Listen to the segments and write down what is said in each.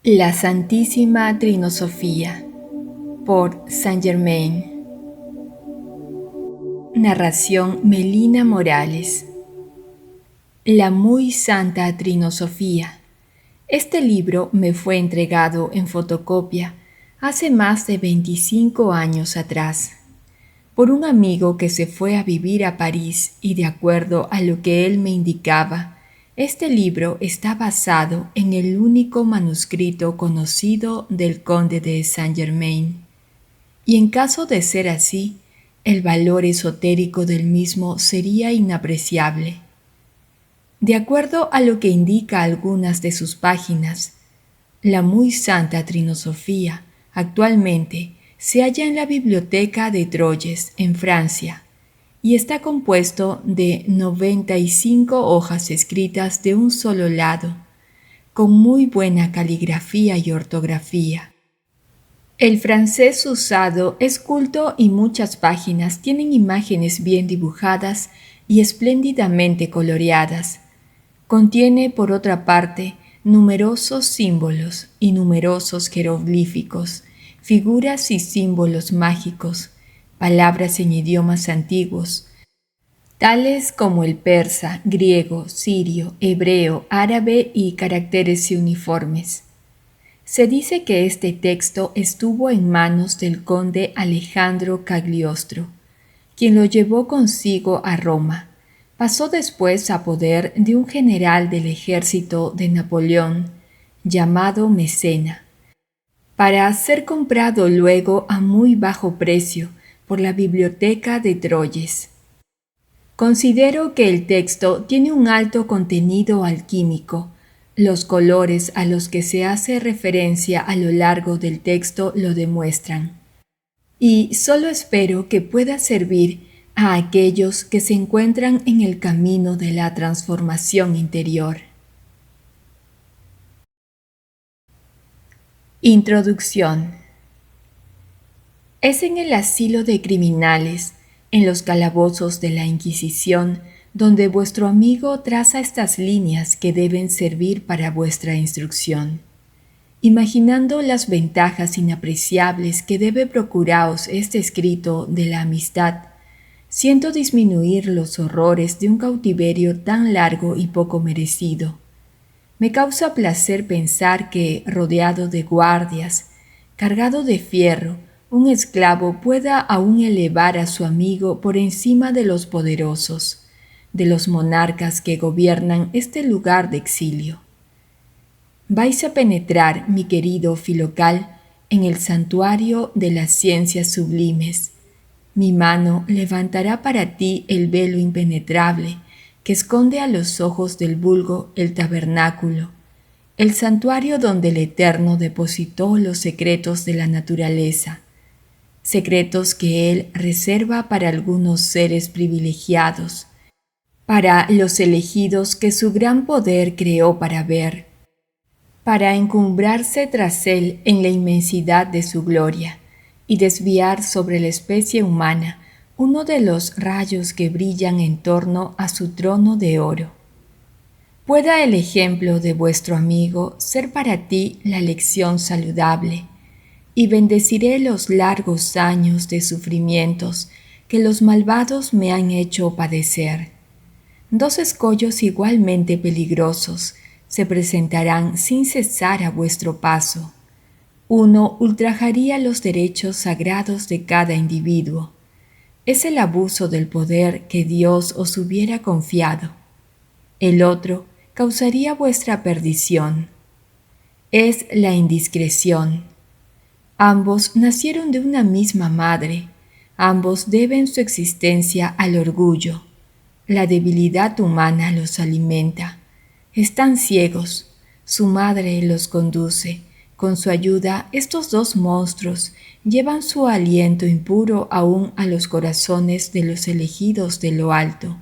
La Santísima Trinosofía por Saint Germain. Narración Melina Morales. La muy Santa Trinosofía. Este libro me fue entregado en fotocopia hace más de 25 años atrás por un amigo que se fue a vivir a París y de acuerdo a lo que él me indicaba, este libro está basado en el único manuscrito conocido del conde de Saint-Germain. Y en caso de ser así, el valor esotérico del mismo sería inapreciable. De acuerdo a lo que indica algunas de sus páginas, la muy Santa Trinosofía actualmente se halla en la Biblioteca de Troyes, en Francia, y está compuesto de 95 hojas escritas de un solo lado, con muy buena caligrafía y ortografía. El francés usado es culto y muchas páginas tienen imágenes bien dibujadas y espléndidamente coloreadas. Contiene, por otra parte, numerosos símbolos y numerosos jeroglíficos, figuras y símbolos mágicos, palabras en idiomas antiguos, tales como el persa, griego, sirio, hebreo, árabe y caracteres uniformes. Se dice que este texto estuvo en manos del conde Alejandro Cagliostro, quien lo llevó consigo a Roma. Pasó después a poder de un general del ejército de Napoleón, llamado Mecena, para ser comprado luego a muy bajo precio por la Biblioteca de Troyes. Considero que el texto tiene un alto contenido alquímico. Los colores a los que se hace referencia a lo largo del texto lo demuestran. Y solo espero que pueda servir a aquellos que se encuentran en el camino de la transformación interior. Introducción. Es en el asilo de criminales, en los calabozos de la Inquisición, donde vuestro amigo traza estas líneas que deben servir para vuestra instrucción. Imaginando las ventajas inapreciables que debe procuraos este escrito de la amistad, siento disminuir los horrores de un cautiverio tan largo y poco merecido. Me causa placer pensar que, rodeado de guardias, cargado de fierro, un esclavo pueda aún elevar a su amigo por encima de los poderosos, de los monarcas que gobiernan este lugar de exilio. Vais a penetrar, mi querido Filocal, en el santuario de las ciencias sublimes. Mi mano levantará para ti el velo impenetrable que esconde a los ojos del vulgo el tabernáculo, el santuario donde el Eterno depositó los secretos de la naturaleza, secretos que Él reserva para algunos seres privilegiados, para los elegidos que su gran poder creó para ver, para encumbrarse tras Él en la inmensidad de su gloria y desviar sobre la especie humana uno de los rayos que brillan en torno a su trono de oro. Pueda el ejemplo de vuestro amigo ser para ti la lección saludable, y bendeciré los largos años de sufrimientos que los malvados me han hecho padecer. Dos escollos igualmente peligrosos se presentarán sin cesar a vuestro paso. Uno ultrajaría los derechos sagrados de cada individuo. Es el abuso del poder que Dios os hubiera confiado. El otro causaría vuestra perdición. Es la indiscreción. Ambos nacieron de una misma madre. Ambos deben su existencia al orgullo. La debilidad humana los alimenta. Están ciegos. Su madre los conduce. Con su ayuda, estos dos monstruos llevan su aliento impuro aún a los corazones de los elegidos de lo alto.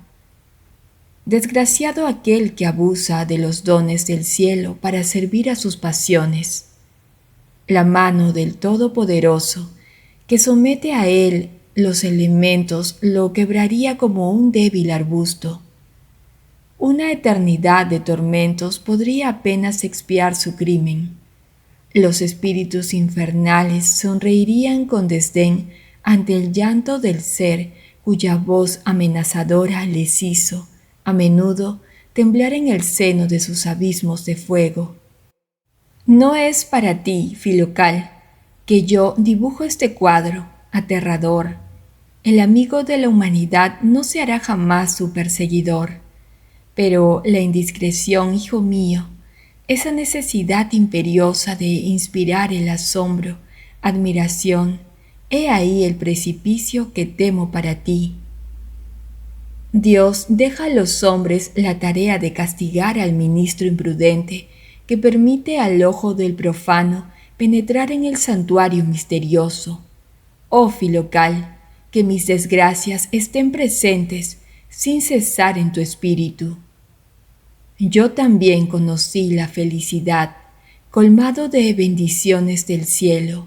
Desgraciado aquel que abusa de los dones del cielo para servir a sus pasiones. La mano del Todopoderoso, que somete a él los elementos, lo quebraría como un débil arbusto. Una eternidad de tormentos podría apenas expiar su crimen. Los espíritus infernales sonreirían con desdén ante el llanto del ser cuya voz amenazadora les hizo, a menudo, temblar en el seno de sus abismos de fuego. No es para ti, Filocal, que yo dibujo este cuadro aterrador. El amigo de la humanidad no se hará jamás su perseguidor. Pero la indiscreción, hijo mío, esa necesidad imperiosa de inspirar el asombro, admiración, he ahí el precipicio que temo para ti. Dios deja a los hombres la tarea de castigar al ministro imprudente que permite al ojo del profano penetrar en el santuario misterioso. Oh Filocal, que mis desgracias estén presentes sin cesar en tu espíritu. Yo también conocí la felicidad, colmado de bendiciones del cielo,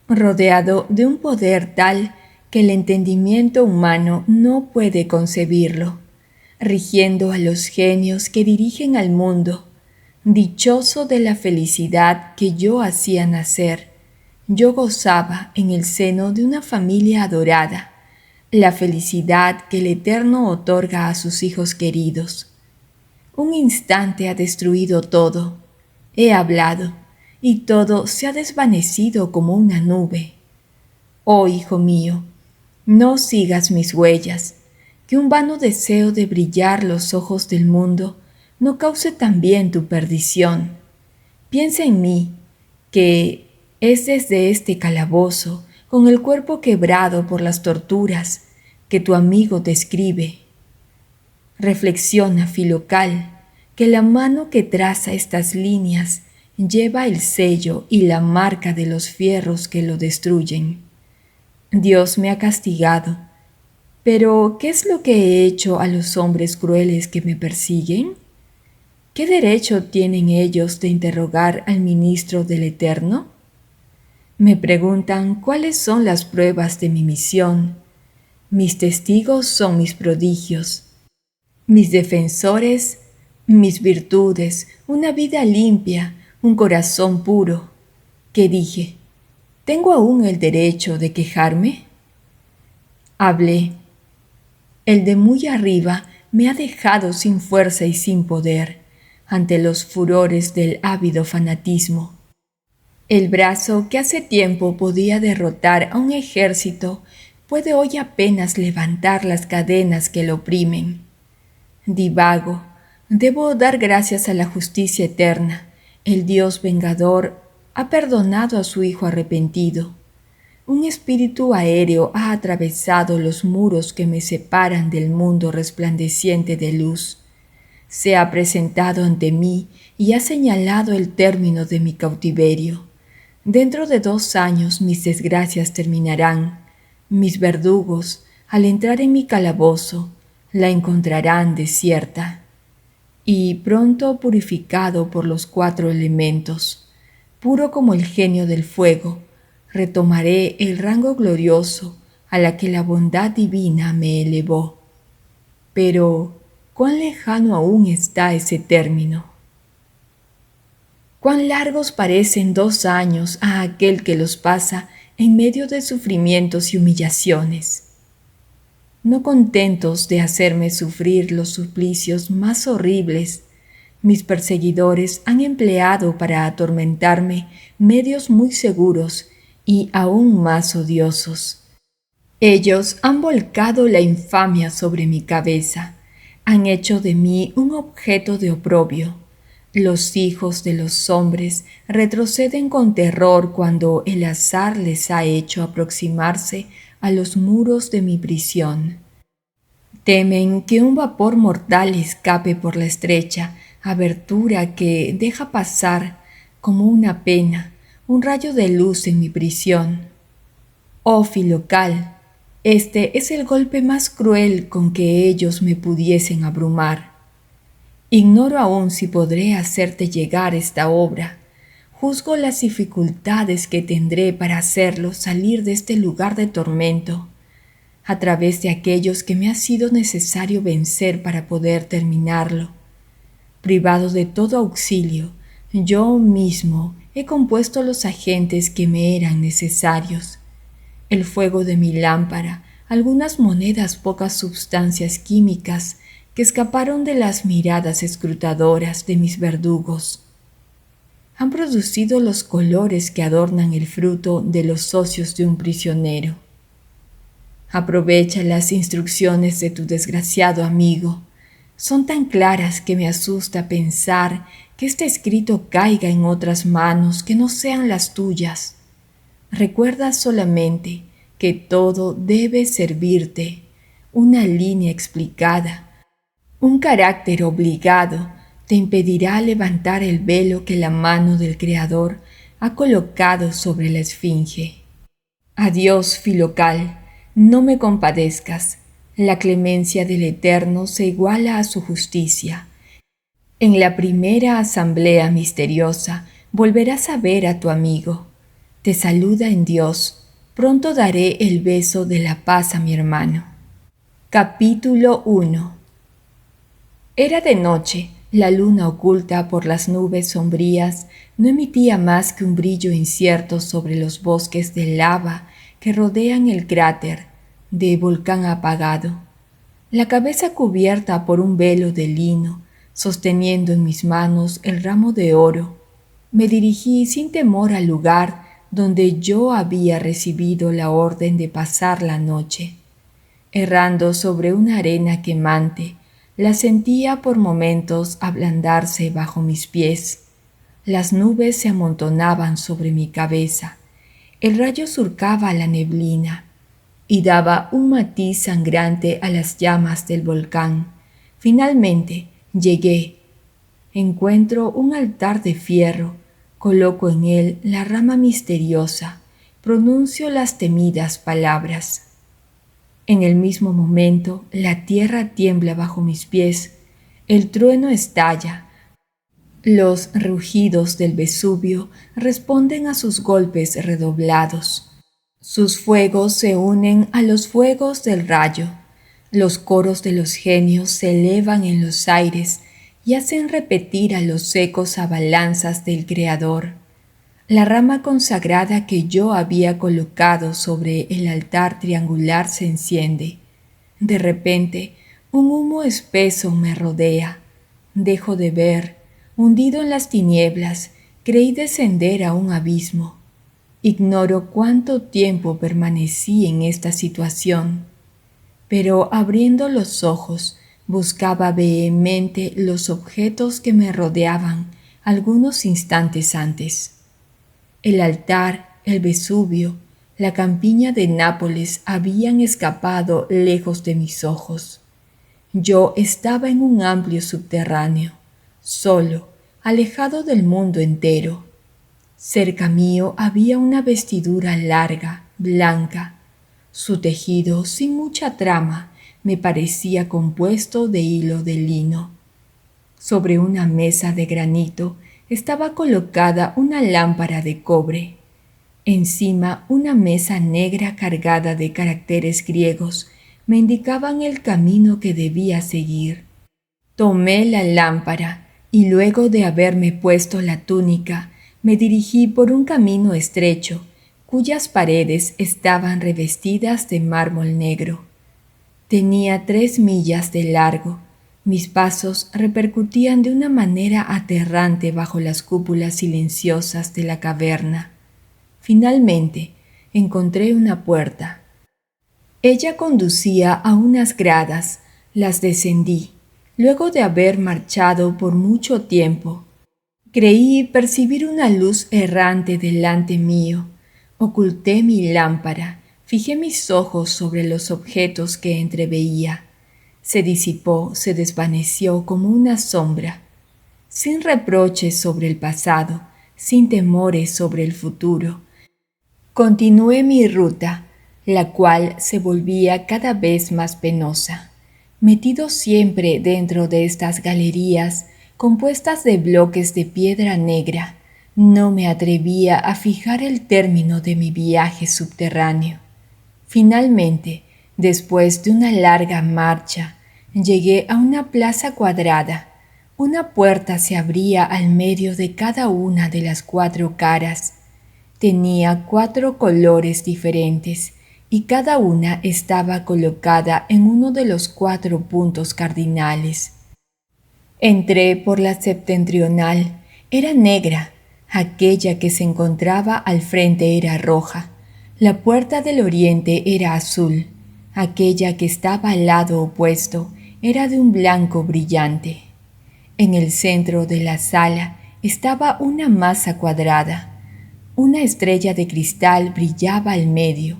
rodeado de un poder tal que el entendimiento humano no puede concebirlo, rigiendo a los genios que dirigen al mundo, dichoso de la felicidad que yo hacía nacer. Yo gozaba en el seno de una familia adorada, la felicidad que el Eterno otorga a sus hijos queridos. Un instante ha destruido todo. He hablado, y todo se ha desvanecido como una nube. Oh, hijo mío, no sigas mis huellas, que un vano deseo de brillar los ojos del mundo no cause también tu perdición. Piensa en mí, que es desde este calabozo, con el cuerpo quebrado por las torturas, que tu amigo te escribe. Reflexiona, Filocal, que la mano que traza estas líneas lleva el sello y la marca de los fierros que lo destruyen. Dios me ha castigado, pero ¿qué es lo que he hecho a los hombres crueles que me persiguen? ¿Qué derecho tienen ellos de interrogar al ministro del Eterno? Me preguntan cuáles son las pruebas de mi misión. Mis testigos son mis prodigios. Mis defensores, mis virtudes, una vida limpia, un corazón puro. ¿Qué dije? ¿Tengo aún el derecho de quejarme? Hablé. El de muy arriba me ha dejado sin fuerza y sin poder ante los furores del ávido fanatismo. El brazo que hace tiempo podía derrotar a un ejército puede hoy apenas levantar las cadenas que lo oprimen. Divago, debo dar gracias a la justicia eterna. El Dios vengador ha perdonado a su hijo arrepentido. Un espíritu aéreo ha atravesado los muros que me separan del mundo resplandeciente de luz. Se ha presentado ante mí y ha señalado el término de mi cautiverio. Dentro de 2 años mis desgracias terminarán. Mis verdugos, al entrar en mi calabozo, la encontrarán desierta. Y pronto purificado por los 4 elementos, puro como el genio del fuego, retomaré el rango glorioso a la que la bondad divina me elevó. Pero, ¿cuán lejano aún está ese término? ¿Cuán largos parecen 2 años a aquel que los pasa en medio de sufrimientos y humillaciones? No contentos de hacerme sufrir los suplicios más horribles, mis perseguidores han empleado para atormentarme medios muy seguros y aún más odiosos. Ellos han volcado la infamia sobre mi cabeza, han hecho de mí un objeto de oprobio. Los hijos de los hombres retroceden con terror cuando el azar les ha hecho aproximarse a los muros de mi prisión. Temen que un vapor mortal escape por la estrecha abertura que deja pasar, como una pena, un rayo de luz en mi prisión. Oh Filocal, este es el golpe más cruel con que ellos me pudiesen abrumar. Ignoro aún si podré hacerte llegar esta obra. Juzgo las dificultades que tendré para hacerlo salir de este lugar de tormento, a través de aquellos que me ha sido necesario vencer para poder terminarlo. Privado de todo auxilio, yo mismo he compuesto los agentes que me eran necesarios. El fuego de mi lámpara, algunas monedas, pocas sustancias químicas que escaparon de las miradas escrutadoras de mis verdugos. Han producido los colores que adornan el fruto de los socios de un prisionero. Aprovecha las instrucciones de tu desgraciado amigo. Son tan claras que me asusta pensar que este escrito caiga en otras manos que no sean las tuyas. Recuerda solamente que todo debe servirte, una línea explicada, un carácter obligado te impedirá levantar el velo que la mano del Creador ha colocado sobre la esfinge. Adiós, Filocal, no me compadezcas. La clemencia del Eterno se iguala a su justicia. En la primera asamblea misteriosa volverás a ver a tu amigo. Te saluda en Dios. Pronto daré el beso de la paz a mi hermano. Capítulo 1. Era de noche. La luna, oculta por las nubes sombrías, no emitía más que un brillo incierto sobre los bosques de lava que rodean el cráter de volcán apagado. La cabeza cubierta por un velo de lino, sosteniendo en mis manos el ramo de oro, me dirigí sin temor al lugar donde yo había recibido la orden de pasar la noche. Errando sobre una arena quemante, la sentía por momentos ablandarse bajo mis pies. Las nubes se amontonaban sobre mi cabeza. El rayo surcaba la neblina y daba un matiz sangrante a las llamas del volcán. Finalmente llegué. Encuentro un altar de fierro. Coloco en él la rama misteriosa. Pronuncio las temidas palabras. En el mismo momento, la tierra tiembla bajo mis pies, el trueno estalla. Los rugidos del Vesubio responden a sus golpes redoblados. Sus fuegos se unen a los fuegos del rayo. Los coros de los genios se elevan en los aires y hacen repetir a los ecos avalanzas del Creador. La rama consagrada que yo había colocado sobre el altar triangular se enciende. De repente, un humo espeso me rodea. Dejo de ver. Hundido en las tinieblas, creí descender a un abismo. Ignoro cuánto tiempo permanecí en esta situación. Pero abriendo los ojos, buscaba vehemente los objetos que me rodeaban algunos instantes antes. El altar, el Vesubio, la campiña de Nápoles habían escapado lejos de mis ojos. Yo estaba en un amplio subterráneo, solo, alejado del mundo entero. Cerca mío había una vestidura larga, blanca. Su tejido, sin mucha trama, me parecía compuesto de hilo de lino. Sobre una mesa de granito estaba colocada una lámpara de cobre. Encima, una mesa negra cargada de caracteres griegos me indicaban el camino que debía seguir. Tomé la lámpara y luego de haberme puesto la túnica, me dirigí por un camino estrecho, cuyas paredes estaban revestidas de mármol negro. Tenía 3 millas de largo. Mis pasos repercutían de una manera aterrante bajo las cúpulas silenciosas de la caverna. Finalmente, encontré una puerta. Ella conducía a unas gradas. Las descendí. Luego de haber marchado por mucho tiempo, creí percibir una luz errante delante mío. Oculté mi lámpara. Fijé mis ojos sobre los objetos que entreveía. Se disipó, se desvaneció como una sombra. Sin reproches sobre el pasado, sin temores sobre el futuro, continué mi ruta, la cual se volvía cada vez más penosa. Metido siempre dentro de estas galerías, compuestas de bloques de piedra negra, no me atrevía a fijar el término de mi viaje subterráneo. Finalmente, después de una larga marcha, llegué a una plaza cuadrada. Una puerta se abría al medio de cada una de las 4 caras. Tenía 4 colores diferentes y cada una estaba colocada en uno de los 4 puntos cardinales. Entré por la septentrional. Era negra. Aquella que se encontraba al frente era roja. La puerta del oriente era azul. Aquella que estaba al lado opuesto era de un blanco brillante. En el centro de la sala estaba una masa cuadrada. Una estrella de cristal brillaba al medio.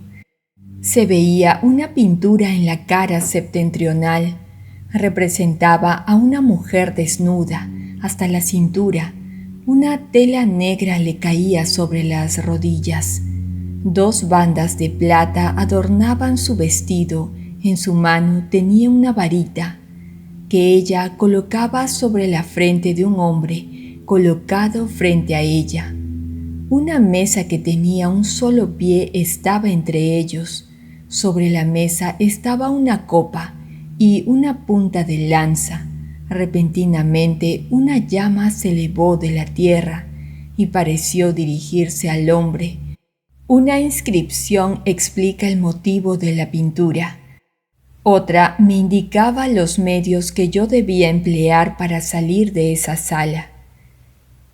Se veía una pintura en la cara septentrional. Representaba a una mujer desnuda hasta la cintura. Una tela negra le caía sobre las rodillas. 2 bandas de plata adornaban su vestido. En su mano tenía una varita que ella colocaba sobre la frente de un hombre colocado frente a ella. Una mesa que tenía un solo pie estaba entre ellos. Sobre la mesa estaba una copa y una punta de lanza. Repentinamente una llama se elevó de la tierra y pareció dirigirse al hombre. Una inscripción explica el motivo de la pintura. Otra me indicaba los medios que yo debía emplear para salir de esa sala.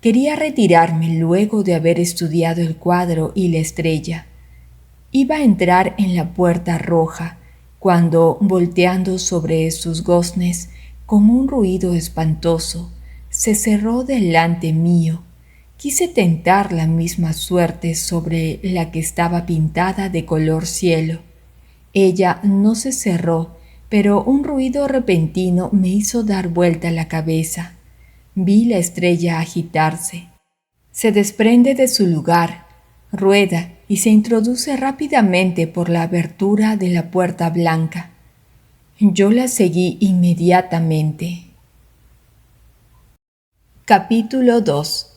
Quería retirarme luego de haber estudiado el cuadro y la estrella. Iba a entrar en la puerta roja cuando, volteando sobre sus goznes, con un ruido espantoso, se cerró delante mío. Quise tentar la misma suerte sobre la que estaba pintada de color cielo. Ella no se cerró, pero un ruido repentino me hizo dar vuelta la cabeza. Vi la estrella agitarse. Se desprende de su lugar, rueda y se introduce rápidamente por la abertura de la puerta blanca. Yo la seguí inmediatamente. Capítulo 2.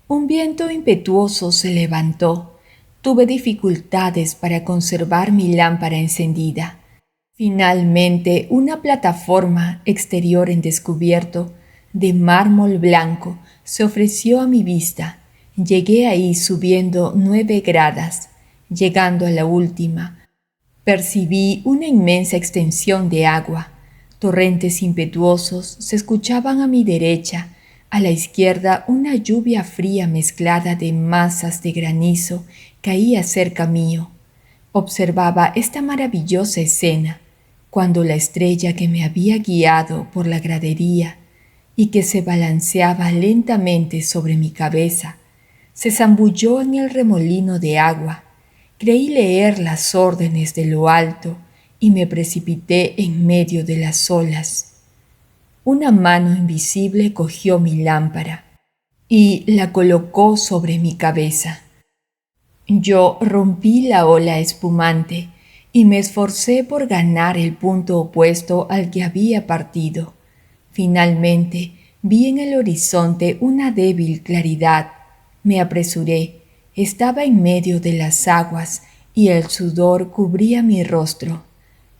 Un viento impetuoso se levantó. Tuve dificultades para conservar mi lámpara encendida. Finalmente, una plataforma exterior en descubierto, de mármol blanco, se ofreció a mi vista. Llegué ahí subiendo 9 gradas. Llegando a la última, percibí una inmensa extensión de agua. Torrentes impetuosos se escuchaban a mi derecha. A la izquierda, una lluvia fría mezclada de masas de granizo caía cerca mío. Observaba esta maravillosa escena cuando la estrella que me había guiado por la gradería y que se balanceaba lentamente sobre mi cabeza, se zambulló en el remolino de agua. Creí leer las órdenes de lo alto y me precipité en medio de las olas. Una mano invisible cogió mi lámpara y la colocó sobre mi cabeza. Yo rompí la ola espumante y me esforcé por ganar el punto opuesto al que había partido. Finalmente vi en el horizonte una débil claridad. Me apresuré. Estaba en medio de las aguas y el sudor cubría mi rostro.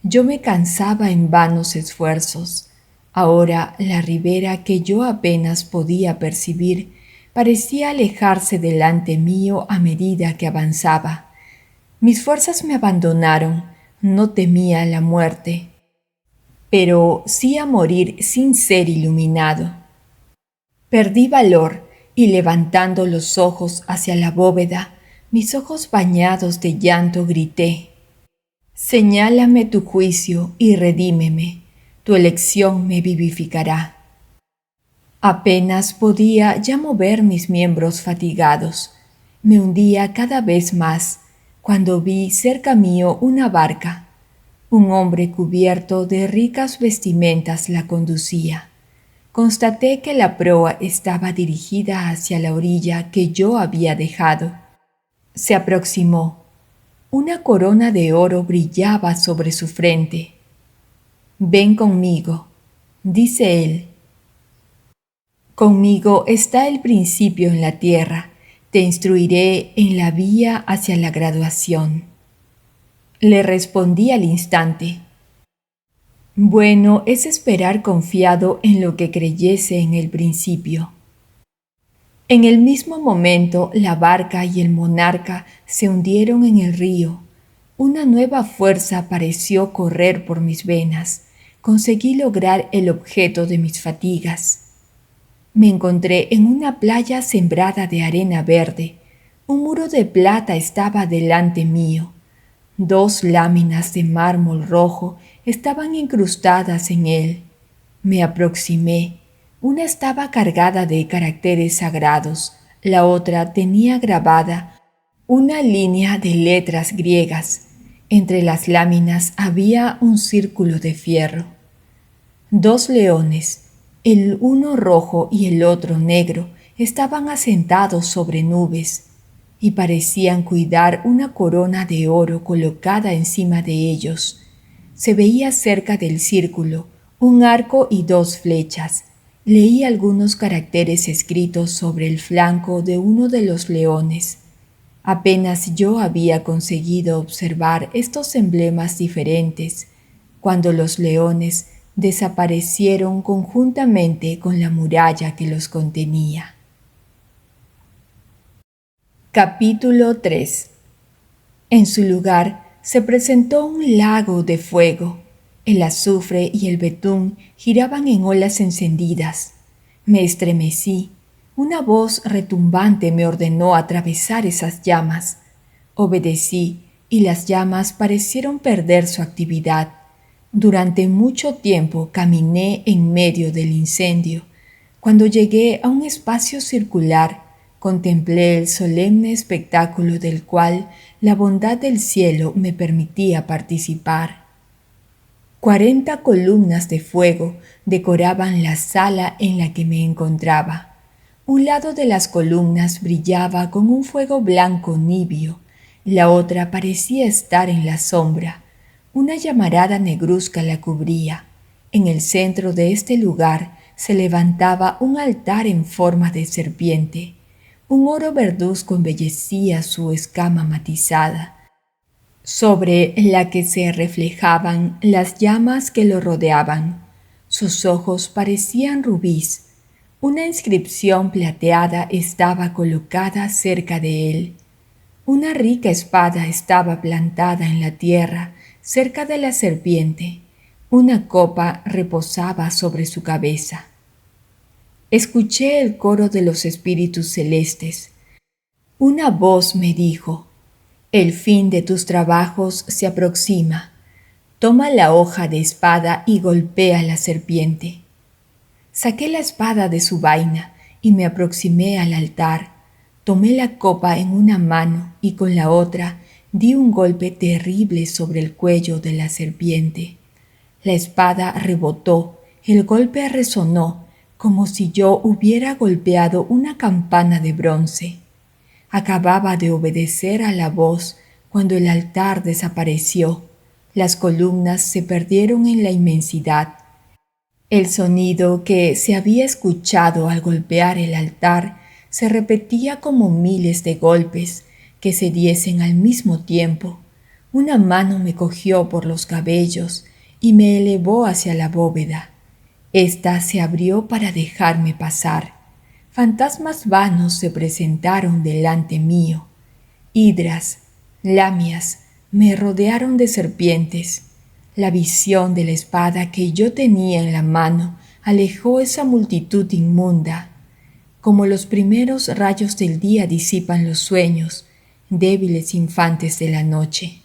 Yo me cansaba en vanos esfuerzos. Ahora la ribera que yo apenas podía percibir parecía alejarse delante mío a medida que avanzaba. Mis fuerzas me abandonaron. No temía la muerte, pero sí a morir sin ser iluminado. Perdí valor y levantando los ojos hacia la bóveda, mis ojos bañados de llanto, grité: «Señálame tu juicio y redímeme, tu elección me vivificará». Apenas podía ya mover mis miembros fatigados. Me hundía cada vez más cuando vi cerca mío una barca. Un hombre cubierto de ricas vestimentas la conducía. Constaté que la proa estaba dirigida hacia la orilla que yo había dejado. Se aproximó. Una corona de oro brillaba sobre su frente. «Ven conmigo», dice él. «Conmigo está el principio en la tierra. Te instruiré en la vía hacia la graduación». Le respondí al instante: Bueno es esperar confiado en lo que creyese en el principio. En el mismo momento la barca y el monarca se hundieron en el río. Una nueva fuerza pareció correr por mis venas. Conseguí lograr el objeto de mis fatigas. Me encontré en una playa sembrada de arena verde. Un muro de plata estaba delante mío. 2 láminas de mármol rojo estaban incrustadas en él. Me aproximé. Una estaba cargada de caracteres sagrados, la otra tenía grabada una línea de letras griegas. Entre las láminas había un círculo de fierro. 2 leones, el uno rojo y el otro negro, estaban asentados sobre nubes y parecían cuidar una corona de oro colocada encima de ellos. Se veía cerca del círculo un arco y 2 flechas. Leí algunos caracteres escritos sobre el flanco de uno de los leones. Apenas yo había conseguido observar estos emblemas diferentes, cuando los leones desaparecieron conjuntamente con la muralla que los contenía. Capítulo 3. En su lugar se presentó un lago de fuego. El azufre y el betún giraban en olas encendidas. Me estremecí. Una voz retumbante me ordenó atravesar esas llamas. Obedecí y las llamas parecieron perder su actividad. Durante mucho tiempo caminé en medio del incendio. Cuando llegué a un espacio circular, contemplé el solemne espectáculo del cual la bondad del cielo me permitía participar. 40 columnas de fuego decoraban la sala en la que me encontraba. Un lado de las columnas brillaba con un fuego blanco nibio, la otra parecía estar en la sombra. Una llamarada negruzca la cubría. En el centro de este lugar se levantaba un altar en forma de serpiente. Un oro verduzco embellecía su escama matizada, sobre la que se reflejaban las llamas que lo rodeaban. Sus ojos parecían rubíes. Una inscripción plateada estaba colocada cerca de él. Una rica espada estaba plantada en la tierra, cerca de la serpiente. Una copa reposaba sobre su cabeza. Escuché el coro de los espíritus celestes. Una voz me dijo: el fin de tus trabajos se aproxima. Toma la hoja de espada y golpea la serpiente. Saqué la espada de su vaina y me aproximé al altar. Tomé la copa en una mano y con la otra di un golpe terrible sobre el cuello de la serpiente. La espada rebotó, el golpe resonó como si yo hubiera golpeado una campana de bronce. Acababa de obedecer a la voz cuando el altar desapareció. Las columnas se perdieron en la inmensidad. El sonido que se había escuchado al golpear el altar se repetía como miles de golpes que se diesen al mismo tiempo. Una mano me cogió por los cabellos y me elevó hacia la bóveda. Esta se abrió para dejarme pasar. Fantasmas vanos se presentaron delante mío. Hidras, lamias, me rodearon de serpientes. La visión de la espada que yo tenía en la mano alejó esa multitud inmunda. Como los primeros rayos del día disipan los sueños, débiles infantes de la noche.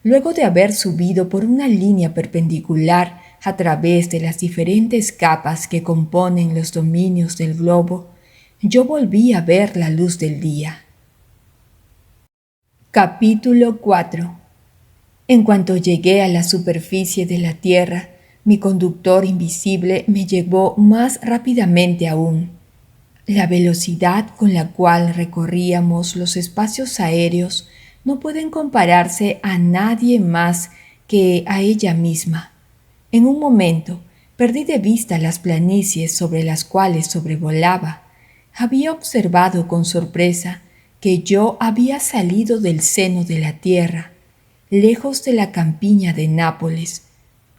Luego de haber subido por una línea perpendicular a través de las diferentes capas que componen los dominios del globo, yo volví a ver la luz del día. Capítulo 4. En cuanto llegué a la superficie de la Tierra, mi conductor invisible me llevó más rápidamente aún. La velocidad con la cual recorríamos los espacios aéreos no pueden compararse a nadie más que a ella misma. En un momento perdí de vista las planicies sobre las cuales sobrevolaba. Había observado con sorpresa que yo había salido del seno de la tierra, lejos de la campiña de Nápoles.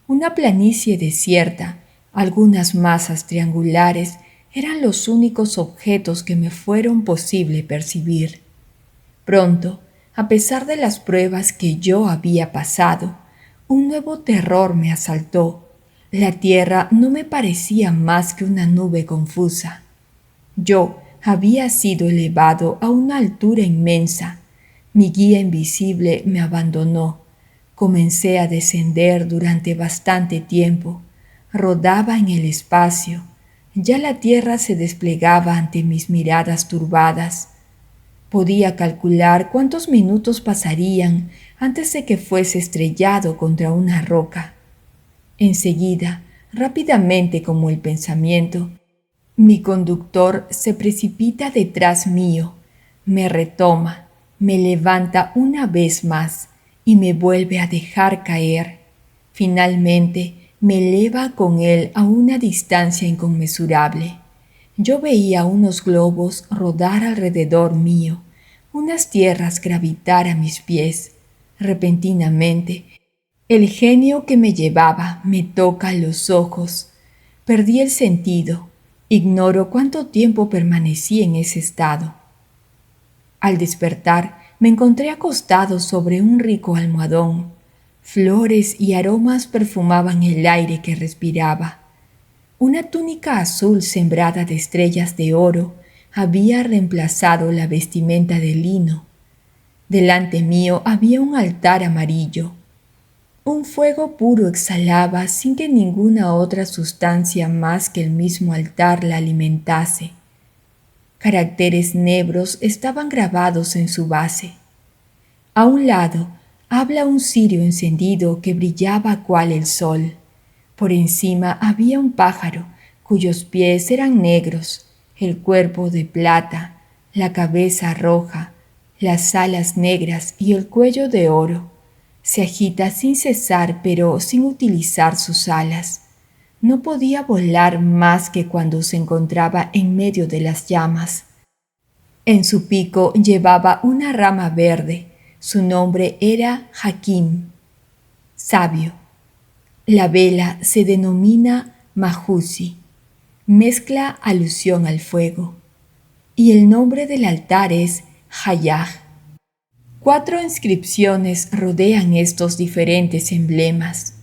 Una planicie desierta, algunas masas triangulares eran los únicos objetos que me fueron posible percibir. Pronto, a pesar de las pruebas que yo había pasado, un nuevo terror me asaltó. La tierra no me parecía más que una nube confusa. Yo había sido elevado a una altura inmensa. Mi guía invisible me abandonó. Comencé a descender durante bastante tiempo. Rodaba en el espacio. Ya la tierra se desplegaba ante mis miradas turbadas. Podía calcular cuántos minutos pasarían antes de que fuese estrellado contra una roca. Enseguida, rápidamente como el pensamiento, mi conductor se precipita detrás mío, me retoma, me levanta una vez más y me vuelve a dejar caer. Finalmente, me eleva con él a una distancia inconmensurable. Yo veía unos globos rodar alrededor mío, unas tierras gravitar a mis pies. Repentinamente, el genio que me llevaba me toca los ojos. Perdí el sentido. Ignoro cuánto tiempo permanecí en ese estado. Al despertar, me encontré acostado sobre un rico almohadón. Flores y aromas perfumaban el aire que respiraba. Una túnica azul sembrada de estrellas de oro había reemplazado la vestimenta de lino. Delante mío había un altar amarillo. Un fuego puro exhalaba sin que ninguna otra sustancia más que el mismo altar la alimentase. Caracteres negros estaban grabados en su base. A un lado habla un cirio encendido que brillaba cual el sol. Por encima había un pájaro cuyos pies eran negros, el cuerpo de plata, la cabeza roja, las alas negras y el cuello de oro. Se agita sin cesar pero sin utilizar sus alas. No podía volar más que cuando se encontraba en medio de las llamas. En su pico llevaba una rama verde. Su nombre era Hakim, sabio. La vela se denomina Majusi, mezcla alusión al fuego. Y el nombre del altar es Hayah. 4 inscripciones rodean estos diferentes emblemas.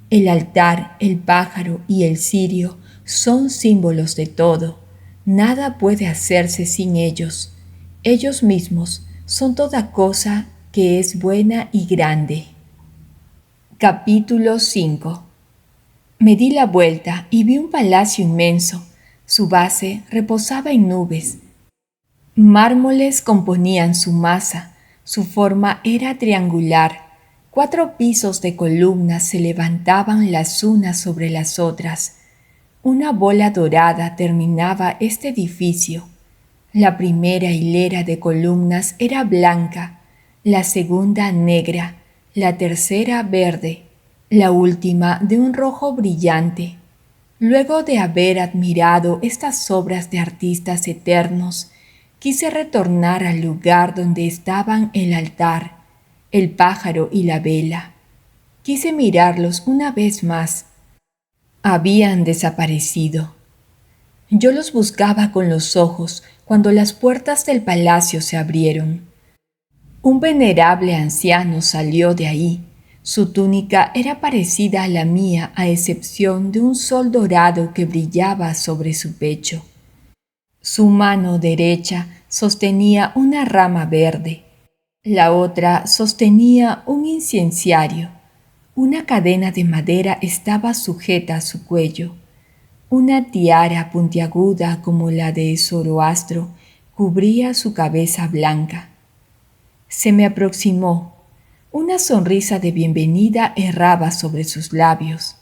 El altar, el pájaro y el cirio son símbolos de todo. Nada puede hacerse sin ellos. Ellos mismos son toda cosa que es buena y grande. Capítulo 5. Me di la vuelta y vi un palacio inmenso. Su base reposaba en nubes. Mármoles componían su masa. Su forma era triangular. 4 pisos de columnas se levantaban las unas sobre las otras. Una bola dorada terminaba este edificio. La primera hilera de columnas era blanca, la segunda negra, la tercera verde, la última de un rojo brillante. Luego de haber admirado estas obras de artistas eternos, quise retornar al lugar donde estaban el altar, el pájaro y la vela. Quise mirarlos una vez más. Habían desaparecido. Yo los buscaba con los ojos cuando las puertas del palacio se abrieron. Un venerable anciano salió de ahí. Su túnica era parecida a la mía a excepción de un sol dorado que brillaba sobre su pecho. Su mano derecha sostenía una rama verde. La otra sostenía un incenciario. Una cadena de madera estaba sujeta a su cuello. Una tiara puntiaguda como la de Zoroastro cubría su cabeza blanca. Se me aproximó. Una sonrisa de bienvenida erraba sobre sus labios.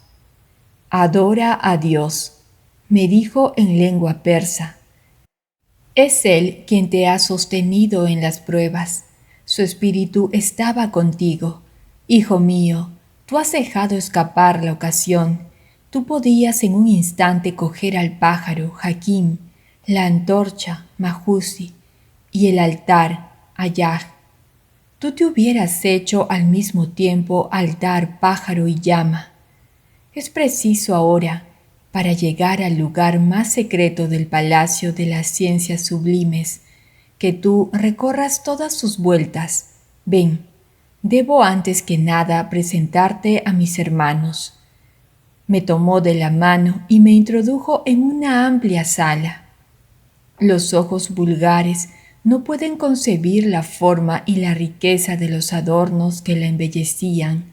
«Adora a Dios», me dijo en lengua persa. «Es Él quien te ha sostenido en las pruebas. Su espíritu estaba contigo. Hijo mío, tú has dejado escapar la ocasión. Tú podías en un instante coger al pájaro, Hakim, la antorcha, Majusi, y el altar, Hayah. Tú te hubieras hecho al mismo tiempo altar, pájaro y llama. Es preciso ahora, para llegar al lugar más secreto del palacio de las ciencias sublimes, que tú recorras todas sus vueltas. Ven, debo antes que nada presentarte a mis hermanos. Me tomó de la mano y me introdujo en una amplia sala. Los ojos vulgares no pueden concebir la forma y la riqueza de los adornos que la embellecían.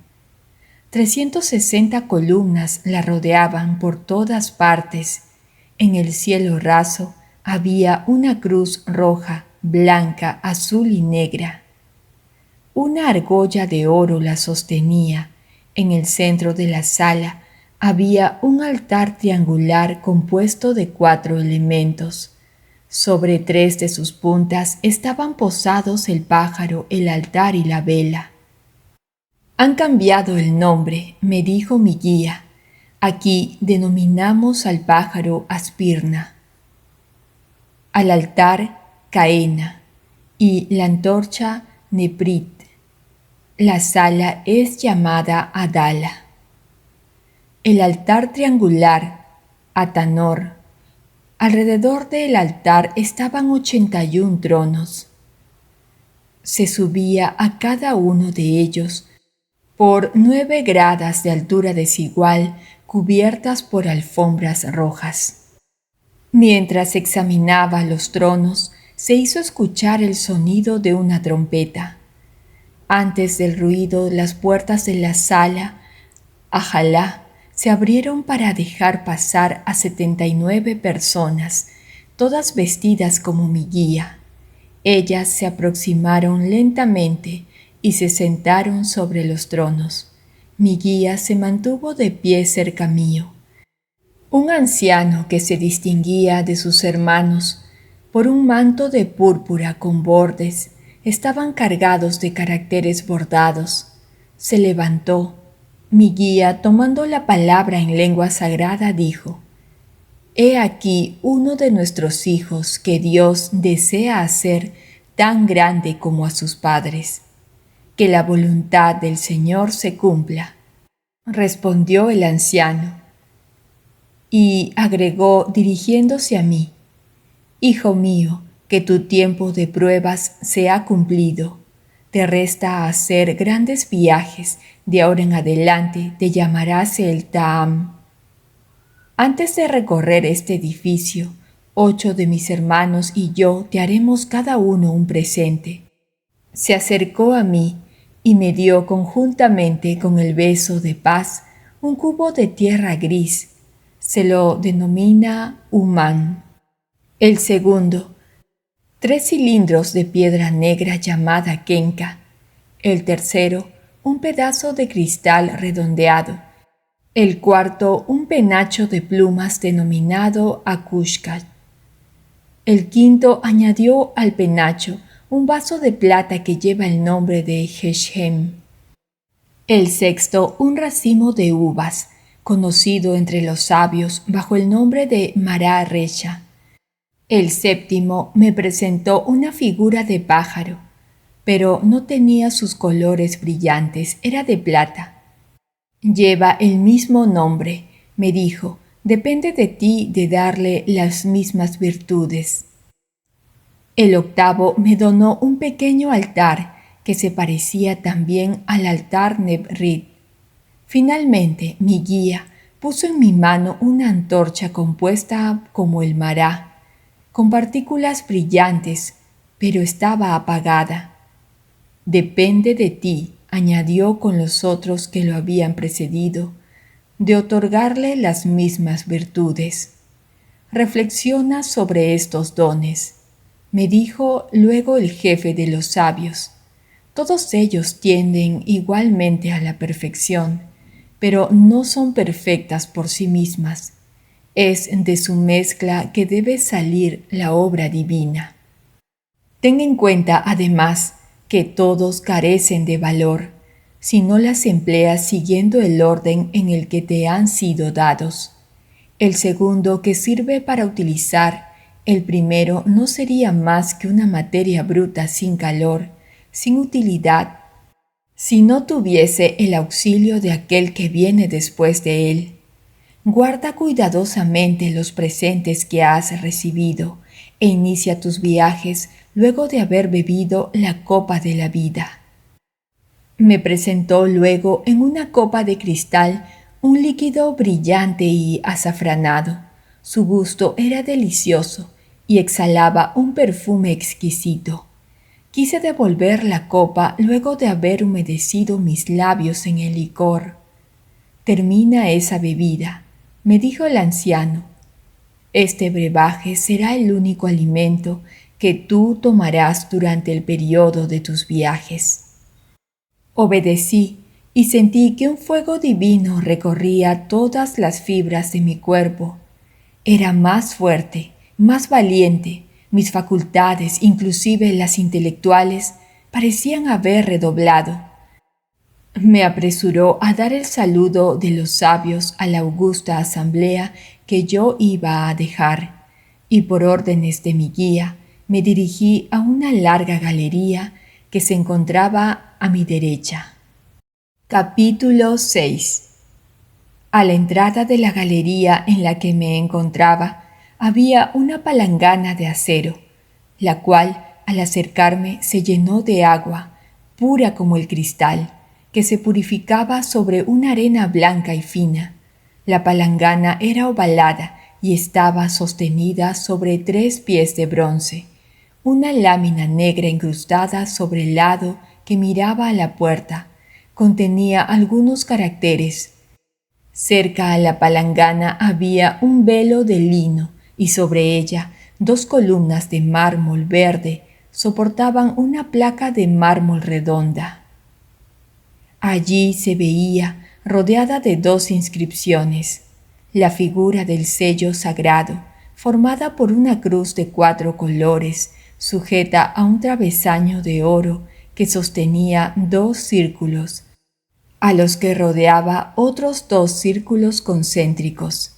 360 columnas la rodeaban por todas partes. En el cielo raso había una cruz roja, blanca, azul y negra. Una argolla de oro la sostenía. En el centro de la sala había un altar triangular compuesto de 4 elementos. Sobre 3 de sus puntas estaban posados el pájaro, el altar y la vela. Han cambiado el nombre, me dijo mi guía. Aquí denominamos al pájaro Aspirna, al altar Caena y la antorcha Neprit. La sala es llamada Adala. El altar triangular, Atanor. Alrededor del altar estaban 81 tronos. Se subía a cada uno de ellos por 9 gradas de altura desigual cubiertas por alfombras rojas. Mientras examinaba los tronos, se hizo escuchar el sonido de una trompeta. Antes del ruido, las puertas de la sala, Ajalá, se abrieron para dejar pasar a 79 personas, todas vestidas como mi guía. Ellas se aproximaron lentamente y se sentaron sobre los tronos. Mi guía se mantuvo de pie cerca mío. Un anciano que se distinguía de sus hermanos por un manto de púrpura con bordes, estaban cargados de caracteres bordados. Se levantó. Mi guía, tomando la palabra en lengua sagrada, dijo: «He aquí uno de nuestros hijos que Dios desea hacer tan grande como a sus padres. Que la voluntad del Señor se cumpla», respondió el anciano. Y agregó dirigiéndose a mí: «Hijo mío, que tu tiempo de pruebas se ha cumplido. Te resta hacer grandes viajes. De ahora en adelante te llamarás el Taam». Antes de recorrer este edificio, 8 de mis hermanos y yo te haremos cada uno un presente. Se acercó a mí y me dio conjuntamente con el beso de paz un cubo de tierra gris. Se lo denomina Humán. El segundo, 3 cilindros de piedra negra llamada Kenka. El tercero, un pedazo de cristal redondeado. El cuarto, un penacho de plumas denominado Akushka. El quinto añadió al penacho un vaso de plata que lleva el nombre de Geshem. El sexto, un racimo de uvas, conocido entre los sabios bajo el nombre de Mará Resha. El séptimo me presentó una figura de pájaro, pero no tenía sus colores brillantes, era de plata. «Lleva el mismo nombre», me dijo, «depende de ti de darle las mismas virtudes». El octavo me donó un pequeño altar que se parecía también al altar Nebrit. Finalmente, mi guía puso en mi mano una antorcha compuesta como el mará, con partículas brillantes, pero estaba apagada. «Depende de ti», añadió con los otros que lo habían precedido, «de otorgarle las mismas virtudes. Reflexiona sobre estos dones», me dijo luego el jefe de los sabios. «Todos ellos tienden igualmente a la perfección, pero no son perfectas por sí mismas. Es de su mezcla que debe salir la obra divina. Ten en cuenta, además, que todos carecen de valor si no las empleas siguiendo el orden en el que te han sido dados. El segundo que sirve para utilizar, el primero no sería más que una materia bruta sin calor, sin utilidad, si no tuviese el auxilio de aquel que viene después de él. Guarda cuidadosamente los presentes que has recibido e inicia tus viajes luego de haber bebido la copa de la vida. Me presentó luego en una copa de cristal un líquido brillante y azafranado. Su gusto era delicioso y exhalaba un perfume exquisito. Quise devolver la copa luego de haber humedecido mis labios en el licor. Termina esa bebida, me dijo el anciano. Este brebaje será el único alimento que tú tomarás durante el periodo de tus viajes. Obedecí y sentí que un fuego divino recorría todas las fibras de mi cuerpo. Era más fuerte, más valiente. Mis facultades, inclusive las intelectuales, parecían haber redoblado. Me apresuró a dar el saludo de los sabios a la augusta asamblea que yo iba a dejar, y por órdenes de mi guía me dirigí a una larga galería que se encontraba a mi derecha. Capítulo 6. A la entrada de la galería en la que me encontraba había una palangana de acero, la cual, al acercarme, se llenó de agua, pura como el cristal, que se purificaba sobre una arena blanca y fina. La palangana era ovalada y estaba sostenida sobre 3 pies de bronce. Una lámina negra incrustada sobre el lado que miraba a la puerta contenía algunos caracteres. Cerca a la palangana había un velo de lino y sobre ella 2 columnas de mármol verde soportaban una placa de mármol redonda. Allí se veía, rodeada de 2 inscripciones, la figura del sello sagrado, formada por una cruz de 4 colores, sujeta a un travesaño de oro que sostenía 2 círculos, a los que rodeaba otros 2 círculos concéntricos,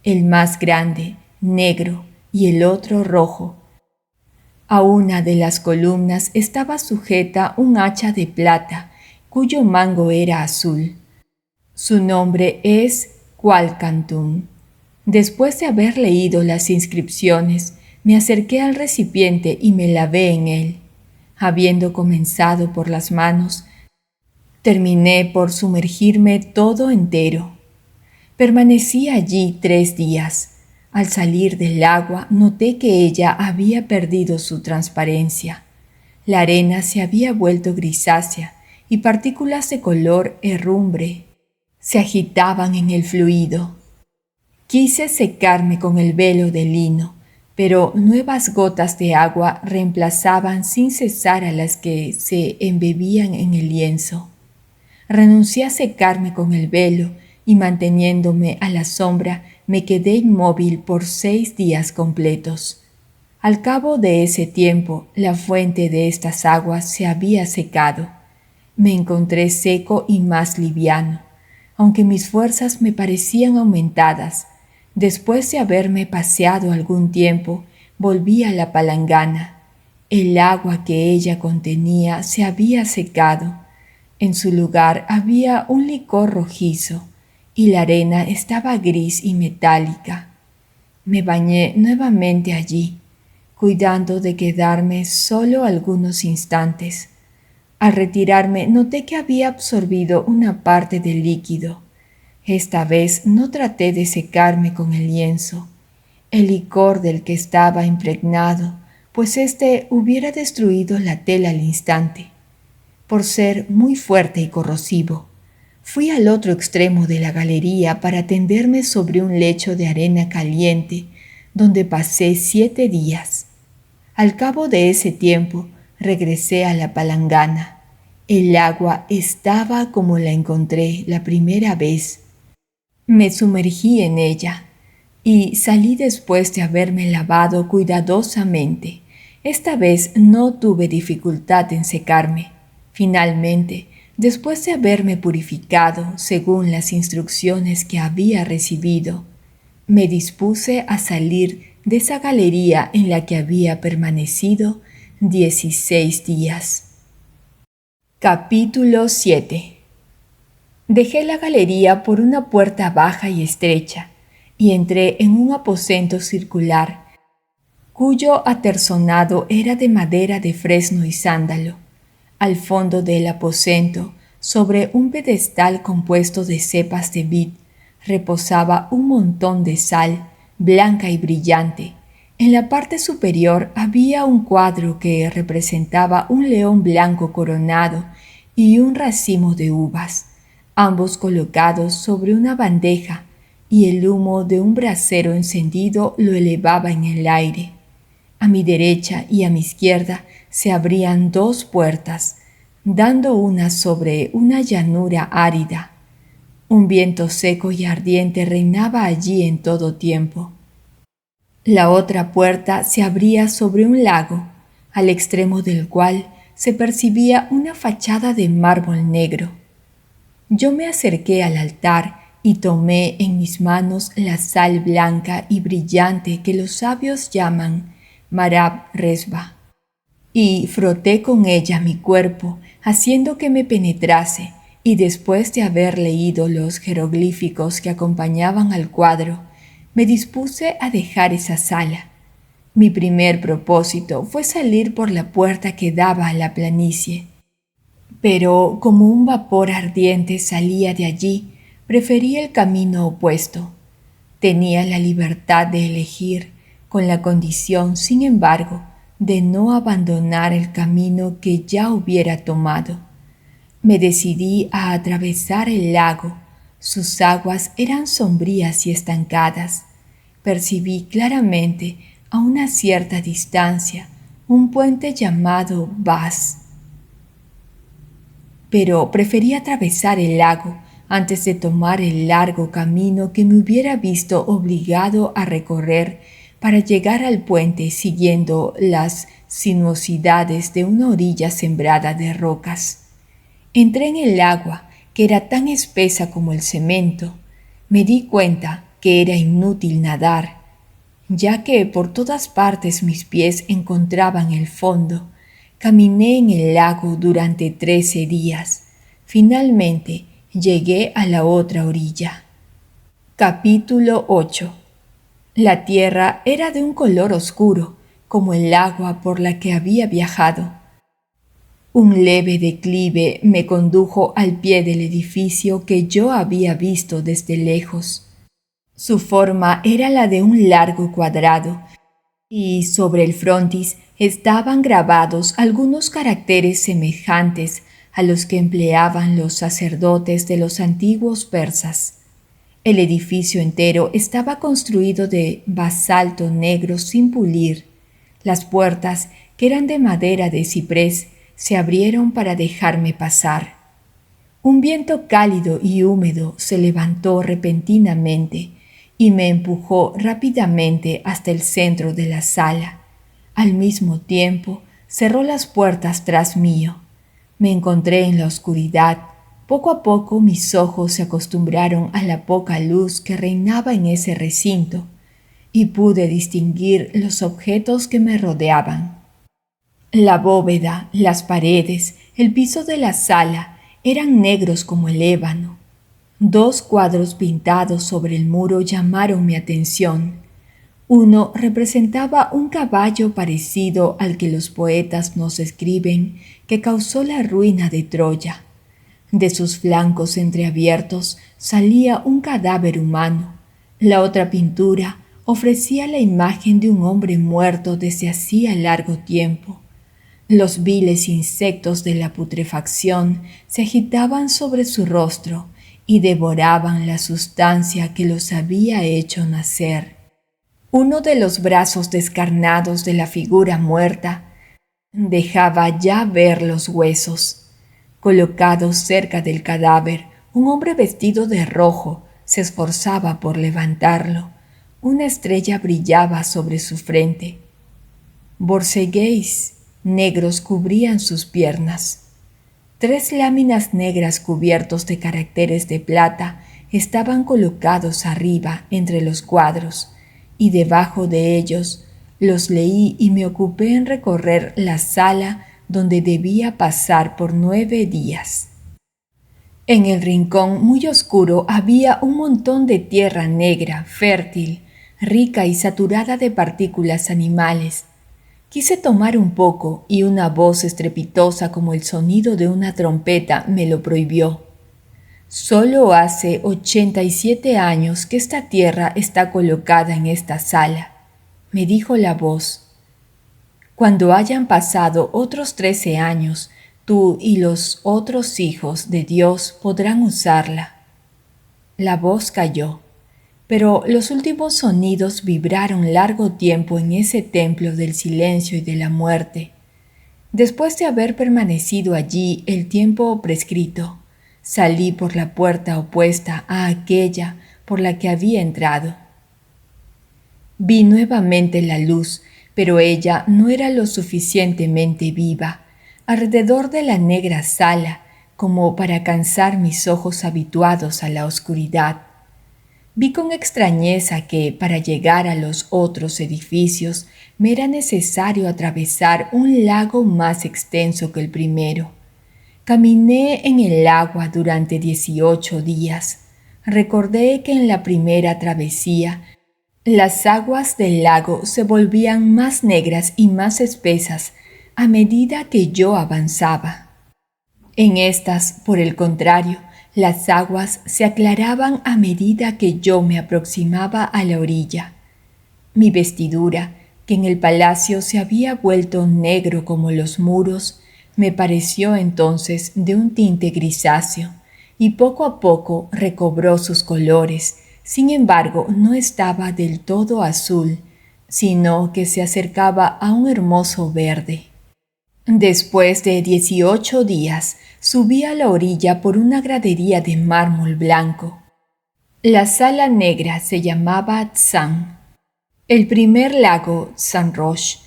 el más grande, negro, y el otro rojo. A una de las columnas estaba sujeta un hacha de plata, cuyo mango era azul. Su nombre es Qualcantum. Después de haber leído las inscripciones, me acerqué al recipiente y me lavé en él. Habiendo comenzado por las manos, terminé por sumergirme todo entero. Permanecí allí 3 días. Al salir del agua noté que ella había perdido su transparencia. La arena se había vuelto grisácea y partículas de color herrumbre se agitaban en el fluido. Quise secarme con el velo de lino, pero nuevas gotas de agua reemplazaban sin cesar a las que se embebían en el lienzo. Renuncié a secarme con el velo y manteniéndome a la sombra me quedé inmóvil por 6 días completos. Al cabo de ese tiempo, la fuente de estas aguas se había secado. Me encontré seco y más liviano, aunque mis fuerzas me parecían aumentadas. Después de haberme paseado algún tiempo, volví a la palangana. El agua que ella contenía se había secado. En su lugar había un licor rojizo, y la arena estaba gris y metálica. Me bañé nuevamente allí, cuidando de quedarme solo algunos instantes. Al retirarme noté que había absorbido una parte del líquido. Esta vez no traté de secarme con el lienzo, el licor del que estaba impregnado, pues éste hubiera destruido la tela al instante, por ser muy fuerte y corrosivo. Fui al otro extremo de la galería para tenderme sobre un lecho de arena caliente, donde pasé 7 días. Al cabo de ese tiempo, regresé a la palangana. El agua estaba como la encontré la primera vez. Me sumergí en ella y salí después de haberme lavado cuidadosamente. Esta vez no tuve dificultad en secarme. Finalmente, después de haberme purificado según las instrucciones que había recibido, me dispuse a salir de esa galería en la que había permanecido 16 días. Capítulo 7. Dejé la galería por una puerta baja y estrecha y entré en un aposento circular, cuyo aterzonado era de madera de fresno y sándalo. Al fondo del aposento, sobre un pedestal compuesto de cepas de vid, reposaba un montón de sal, blanca y brillante. En la parte superior había un cuadro que representaba un león blanco coronado y un racimo de uvas, ambos colocados sobre una bandeja, y el humo de un brasero encendido lo elevaba en el aire. A mi derecha y a mi izquierda se abrían dos puertas, dando una sobre una llanura árida. Un viento seco y ardiente reinaba allí en todo tiempo. La otra puerta se abría sobre un lago, al extremo del cual se percibía una fachada de mármol negro. Yo me acerqué al altar y tomé en mis manos la sal blanca y brillante que los sabios llaman Marab Resba, y froté con ella mi cuerpo, haciendo que me penetrase, y después de haber leído los jeroglíficos que acompañaban al cuadro, me dispuse a dejar esa sala. Mi primer propósito fue salir por la puerta que daba a la planicie, pero como un vapor ardiente salía de allí, preferí el camino opuesto. Tenía la libertad de elegir, con la condición, sin embargo, de no abandonar el camino que ya hubiera tomado. Me decidí a atravesar el lago. Sus aguas eran sombrías y estancadas. Percibí claramente, a una cierta distancia, un puente llamado Bas, pero preferí atravesar el lago antes de tomar el largo camino que me hubiera visto obligado a recorrer para llegar al puente siguiendo las sinuosidades de una orilla sembrada de rocas. Entré en el agua, que era tan espesa como el cemento. Me di cuenta que era inútil nadar, ya que por todas partes mis pies encontraban el fondo. Caminé en el lago durante 13 días. Finalmente llegué a la otra orilla. Capítulo 8. La tierra era de un color oscuro, como el agua por la que había viajado. Un leve declive me condujo al pie del edificio que yo había visto desde lejos. Su forma era la de un largo cuadrado, y sobre el frontis estaban grabados algunos caracteres semejantes a los que empleaban los sacerdotes de los antiguos persas. El edificio entero estaba construido de basalto negro sin pulir. Las puertas, que eran de madera de ciprés, se abrieron para dejarme pasar. Un viento cálido y húmedo se levantó repentinamente y me empujó rápidamente hasta el centro de la sala. Al mismo tiempo, cerró las puertas tras mío. Me encontré en la oscuridad. Poco a poco mis ojos se acostumbraron a la poca luz que reinaba en ese recinto y pude distinguir los objetos que me rodeaban. La bóveda, las paredes, el piso de la sala eran negros como el ébano. Dos cuadros pintados sobre el muro llamaron mi atención. Uno representaba un caballo parecido al que los poetas nos escriben que causó la ruina de Troya. De sus flancos entreabiertos salía un cadáver humano. La otra pintura ofrecía la imagen de un hombre muerto desde hacía largo tiempo. Los viles insectos de la putrefacción se agitaban sobre su rostro y devoraban la sustancia que los había hecho nacer. Uno de los brazos descarnados de la figura muerta dejaba ya ver los huesos. Colocado cerca del cadáver, un hombre vestido de rojo se esforzaba por levantarlo. Una estrella brillaba sobre su frente. Borceguéis negros cubrían sus piernas. 3 láminas negras cubiertos de caracteres de plata estaban colocados arriba entre los cuadros, y debajo de ellos los leí y me ocupé en recorrer la sala donde debía pasar por 9 días. En el rincón muy oscuro había un montón de tierra negra, fértil, rica y saturada de partículas animales. Quise tomar un poco y una voz estrepitosa como el sonido de una trompeta me lo prohibió. Solo hace 87 años que esta tierra está colocada en esta sala, me dijo la voz. Cuando hayan pasado otros 13 años, tú y los otros hijos de Dios podrán usarla. La voz cayó, pero los últimos sonidos vibraron largo tiempo en ese templo del silencio y de la muerte. Después de haber permanecido allí el tiempo prescrito, salí por la puerta opuesta a aquella por la que había entrado. Vi nuevamente la luz, pero ella no era lo suficientemente viva, alrededor de la negra sala, como para cansar mis ojos habituados a la oscuridad. Vi con extrañeza que, para llegar a los otros edificios, me era necesario atravesar un lago más extenso que el primero. Caminé en el agua durante 18 días. Recordé que en la primera travesía las aguas del lago se volvían más negras y más espesas a medida que yo avanzaba. En estas, por el contrario, las aguas se aclaraban a medida que yo me aproximaba a la orilla. Mi vestidura, que en el palacio se había vuelto negro como los muros, me pareció entonces de un tinte grisáceo, y poco a poco recobró sus colores. Sin embargo, no estaba del todo azul, sino que se acercaba a un hermoso verde. Después de 18 días, subí a la orilla por una gradería de mármol blanco. La sala negra se llamaba Tzan. El primer lago Tzan Rosh,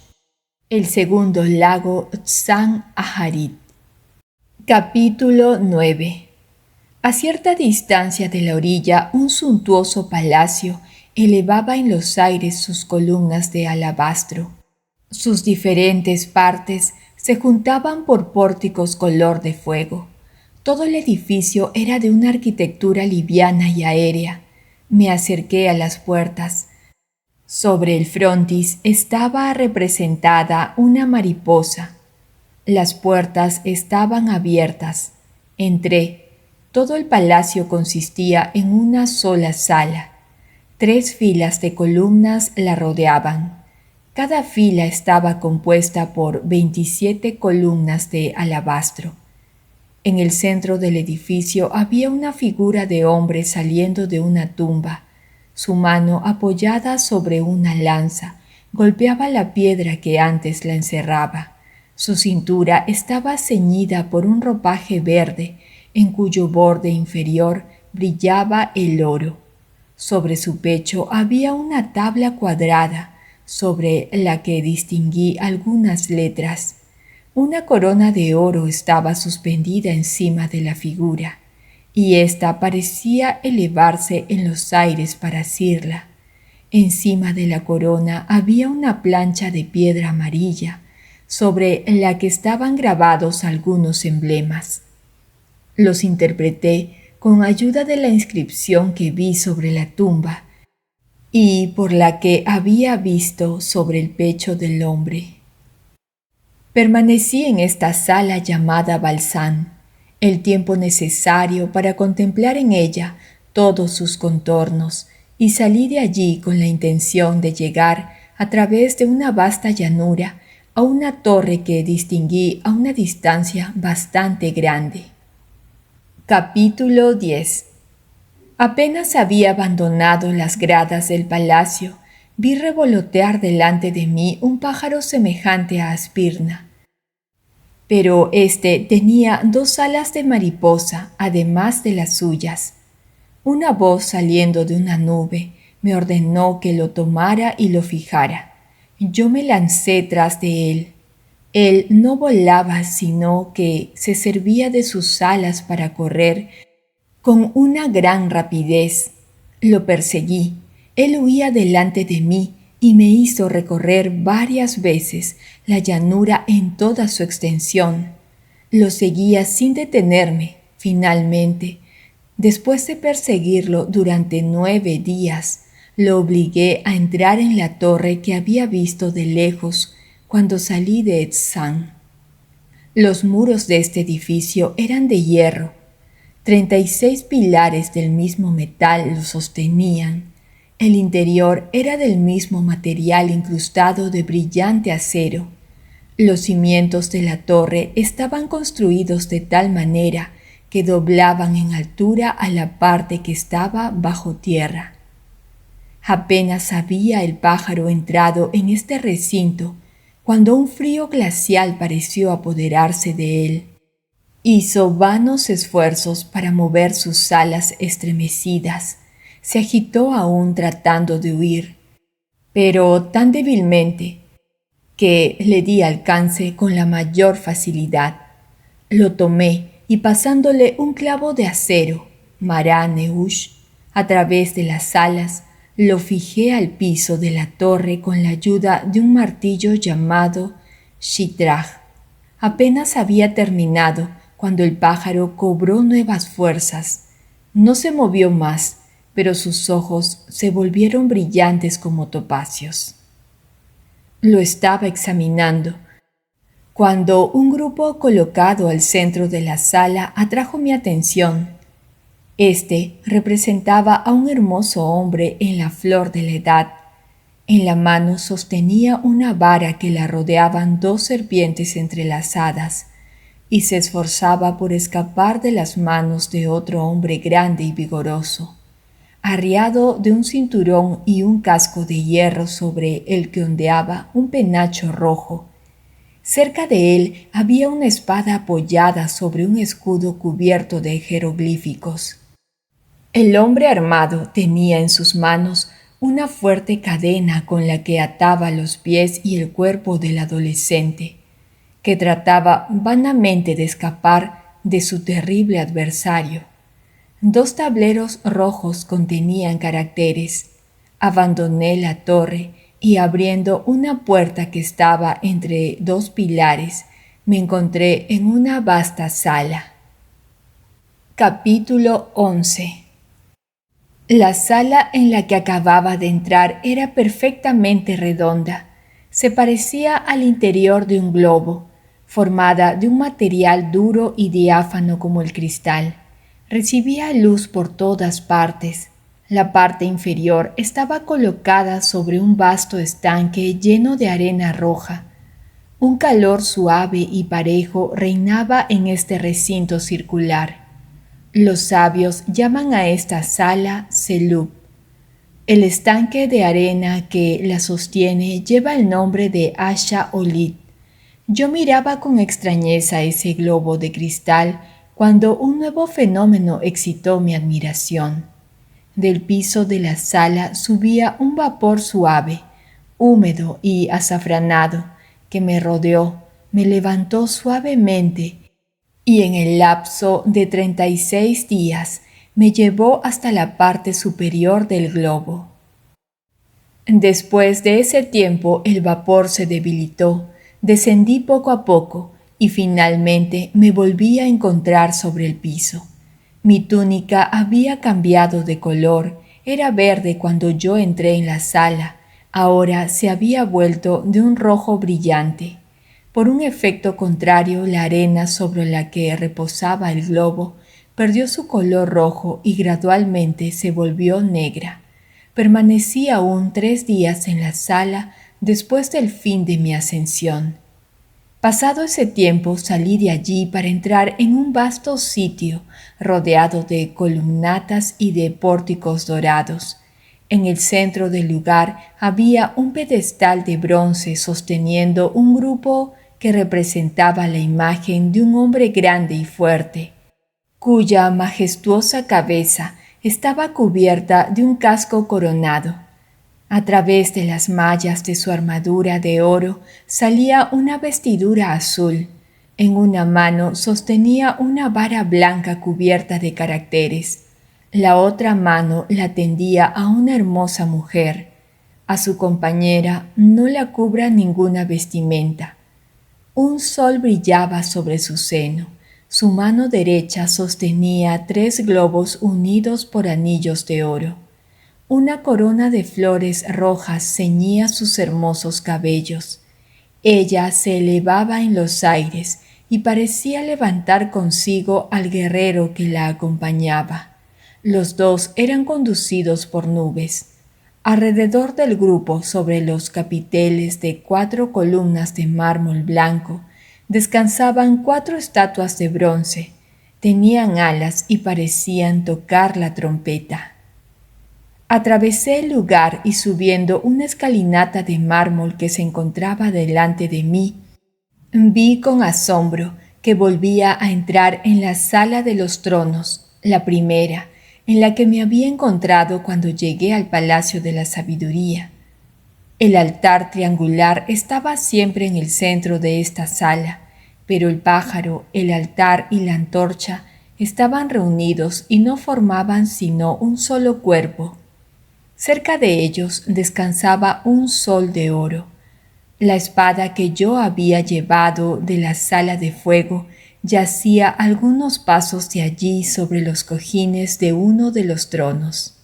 el segundo lago Tzan Aharit. Capítulo 9. A cierta distancia de la orilla, un suntuoso palacio elevaba en los aires sus columnas de alabastro. Sus diferentes partes se juntaban por pórticos color de fuego. Todo el edificio era de una arquitectura liviana y aérea. Me acerqué a las puertas. Sobre el frontis estaba representada una mariposa. Las puertas estaban abiertas. Entré. Todo el palacio consistía en una sola sala. 3 filas de columnas la rodeaban. Cada fila estaba compuesta por 27 columnas de alabastro. En el centro del edificio había una figura de hombre saliendo de una tumba. Su mano, apoyada sobre una lanza, golpeaba la piedra que antes la encerraba. Su cintura estaba ceñida por un ropaje verde, en cuyo borde inferior brillaba el oro. Sobre su pecho había una tabla cuadrada, sobre la que distinguí algunas letras. Una corona de oro estaba suspendida encima de la figura, y ésta parecía elevarse en los aires para asirla. Encima de la corona había una plancha de piedra amarilla, sobre la que estaban grabados algunos emblemas. Los interpreté con ayuda de la inscripción que vi sobre la tumba y por la que había visto sobre el pecho del hombre. Permanecí en esta sala llamada Balsán el tiempo necesario para contemplar en ella todos sus contornos y salí de allí con la intención de llegar a través de una vasta llanura a una torre que distinguí a una distancia bastante grande. Capítulo 10. Apenas había abandonado las gradas del palacio, vi revolotear delante de mí un pájaro semejante a Aspirna. Pero éste tenía 2 alas de mariposa, además de las suyas. Una voz saliendo de una nube me ordenó que lo tomara y lo fijara. Yo me lancé tras de él. Él no volaba, sino que se servía de sus alas para correr con una gran rapidez. Lo perseguí. Él huía delante de mí y me hizo recorrer varias veces la llanura en toda su extensión. Lo seguía sin detenerme. Finalmente, después de perseguirlo durante 9 días, lo obligué a entrar en la torre que había visto de lejos cuando salí de Etsán. Los muros de este edificio eran de hierro. 36 pilares del mismo metal lo sostenían. El interior era del mismo material incrustado de brillante acero. Los cimientos de la torre estaban construidos de tal manera que doblaban en altura a la parte que estaba bajo tierra. Apenas había el pájaro entrado en este recinto cuando un frío glacial pareció apoderarse de él. Hizo vanos esfuerzos para mover sus alas estremecidas. Se agitó aún tratando de huir, pero tan débilmente que le di alcance con la mayor facilidad. Lo tomé y pasándole un clavo de acero, Mará Neush, a través de las alas, lo fijé al piso de la torre con la ayuda de un martillo llamado Shitraj. Apenas había terminado cuando el pájaro cobró nuevas fuerzas. No se movió más, pero sus ojos se volvieron brillantes como topacios. Lo estaba examinando cuando un grupo colocado al centro de la sala atrajo mi atención. Este representaba a un hermoso hombre en la flor de la edad. En la mano sostenía una vara que la rodeaban 2 serpientes entrelazadas y se esforzaba por escapar de las manos de otro hombre grande y vigoroso, arriado de un cinturón y un casco de hierro sobre el que ondeaba un penacho rojo. Cerca de él había una espada apoyada sobre un escudo cubierto de jeroglíficos. El hombre armado tenía en sus manos una fuerte cadena con la que ataba los pies y el cuerpo del adolescente, que trataba vanamente de escapar de su terrible adversario. 2 tableros rojos contenían caracteres. Abandoné la torre y abriendo una puerta que estaba entre 2 pilares, me encontré en una vasta sala. Capítulo 11. La sala en la que acababa de entrar era perfectamente redonda. Se parecía al interior de un globo, formada de un material duro y diáfano como el cristal. Recibía luz por todas partes. La parte inferior estaba colocada sobre un vasto estanque lleno de arena roja. Un calor suave y parejo reinaba en este recinto circular. Los sabios llaman a esta sala Selub. El estanque de arena que la sostiene lleva el nombre de Asha Olit. Yo miraba con extrañeza ese globo de cristal cuando un nuevo fenómeno excitó mi admiración. Del piso de la sala subía un vapor suave, húmedo y azafranado, que me rodeó, me levantó suavemente y en el lapso de 36 días me llevó hasta la parte superior del globo. Después de ese tiempo el vapor se debilitó, descendí poco a poco y finalmente me volví a encontrar sobre el piso. Mi túnica había cambiado de color, era verde cuando yo entré en la sala, ahora se había vuelto de un rojo brillante. Por un efecto contrario, la arena sobre la que reposaba el globo perdió su color rojo y gradualmente se volvió negra. Permanecí aún 3 días en la sala después del fin de mi ascensión. Pasado ese tiempo salí de allí para entrar en un vasto sitio rodeado de columnatas y de pórticos dorados. En el centro del lugar había un pedestal de bronce sosteniendo un grupo que representaba la imagen de un hombre grande y fuerte, cuya majestuosa cabeza estaba cubierta de un casco coronado. A través de las mallas de su armadura de oro salía una vestidura azul. En una mano sostenía una vara blanca cubierta de caracteres. La otra mano la tendía a una hermosa mujer. A su compañera no la cubra ninguna vestimenta. Un sol brillaba sobre su seno. Su mano derecha sostenía 3 globos unidos por anillos de oro. Una corona de flores rojas ceñía sus hermosos cabellos. Ella se elevaba en los aires y parecía levantar consigo al guerrero que la acompañaba. Los dos eran conducidos por nubes. Alrededor del grupo, sobre los capiteles de 4 columnas de mármol blanco, descansaban 4 estatuas de bronce. Tenían alas y parecían tocar la trompeta. Atravesé el lugar y subiendo una escalinata de mármol que se encontraba delante de mí, vi con asombro que volvía a entrar en la sala de los tronos, la primera, en la que me había encontrado cuando llegué al Palacio de la Sabiduría. El altar triangular estaba siempre en el centro de esta sala, pero el pájaro, el altar y la antorcha estaban reunidos y no formaban sino un solo cuerpo. Cerca de ellos descansaba un sol de oro. La espada que yo había llevado de la sala de fuego yacía algunos pasos de allí sobre los cojines de uno de los tronos.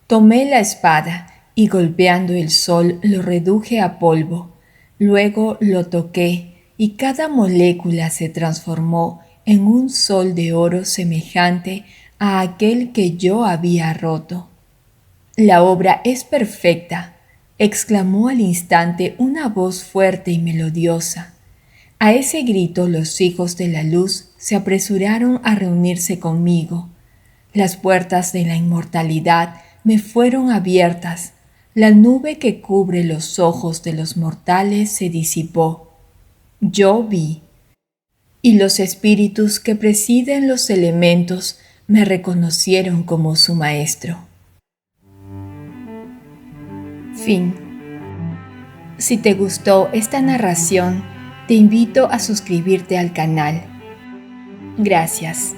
Tomé la espada y golpeando el sol lo reduje a polvo. Luego lo toqué y cada molécula se transformó en un sol de oro semejante a aquel que yo había roto. «La obra es perfecta», exclamó al instante una voz fuerte y melodiosa. A ese grito los hijos de la luz se apresuraron a reunirse conmigo. Las puertas de la inmortalidad me fueron abiertas. La nube que cubre los ojos de los mortales se disipó. Yo vi. Y los espíritus que presiden los elementos me reconocieron como su maestro. Fin. Si te gustó esta narración, te invito a suscribirte al canal. Gracias.